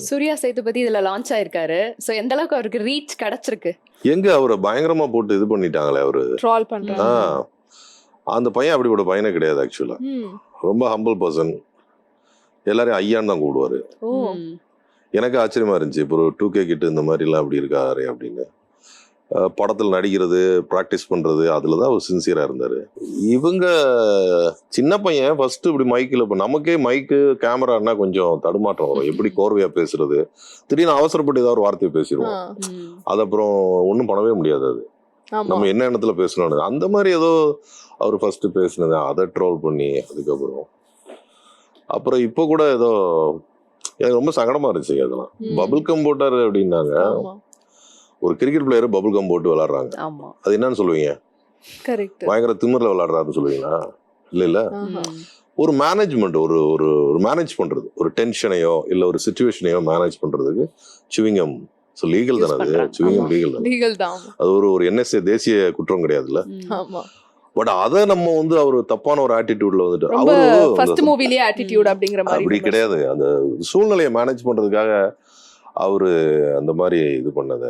சூர்யா சேதுபதி இதுல லான்ச் ஆயிருக்காரு. சோ எந்த அளவுக்கு அவருக்கு ரீச் கிடைச்சிருக்கு? எங்க அவரை பயங்கரமா போட்டு இது பண்ணிட்டாங்களே அவரு. ட்ரால் பண்றாங்க. அந்த பையன் அப்படிப்பட்ட பையனே கிடையாது ஆக்சுவலா. ரொம்ப ஹம்பிள் பர்சன். எல்லாரையும் ஐயான்னு தான் கூப்பிடுவாரு. எனக்கு ஆச்சரியமா இருந்துச்சு. இப்போ ஒரு 2K கிட்ட இந்த மாதிரி எல்லாம் அப்படி இருக்காரு அப்படின்னு. படத்தில் நடிக்கிறது, ப்ராக்டிஸ் பண்றது, அதுல தான் அவர் சின்சியரா இருந்தாரு. இவங்க சின்ன பையன் ஃபர்ஸ்ட் இப்படி மைக்கில், இப்போ நமக்கே மைக்கு கேமரான்னா கொஞ்சம் தடுமாற்றம் வரும். எப்படி கோர்வையா பேசுறது, திடீர்னு அவசரப்பட்டு ஏதாவது ஒரு வார்த்தையை பேசிடுவோம். அது அப்புறம் ஒன்றும் பண்ணவே முடியாது. அது நம்ம என்ன எண்ணத்துல பேசணும். அந்த மாதிரி ஏதோ அவர் ஃபர்ஸ்ட் பேசினது, அதை ட்ரோல் பண்ணி அப்புறம் இப்போ கூட ஏதோ எனக்கு ரொம்ப சங்கடமா இருந்துச்சு. அதெல்லாம் பபுள் கம் போட்டாரு அப்படின்னாங்க. ஒரு கிரிக்கெட் பிளேயர் பபுள் கம் போட்டு விளையாடுறாங்க. அது என்னன்னு சொல்லுவீங்க? பயங்கர திமிர்ல விளையாடுறாருன்னு சொல்லுவீங்களா? இல்ல ஒரு மேனேஜ்மெண்ட், ஒரு ஒரு மேனேஜ் பண்றது, ஒரு டென்ஷனையோ இல்ல ஒரு சிச்சுவேஷனையோ மேனேஜ் பண்றதுக்கு சுவிங்கம் லீகல் தானே. அது சுவிங்கம் லீகல் தான். அது ஒரு NSA தேசிய குற்றம் கிடையாதுல்ல. பட் அத நம்ம அவர் தப்பான ஒரு ஆட்டிடியூட்ல வந்துட்டு அப்படி கிடையாது. அந்த சூழ்நிலையை மேனேஜ் பண்றதுக்காக அவரு அந்த மாதிரி இது பண்ணத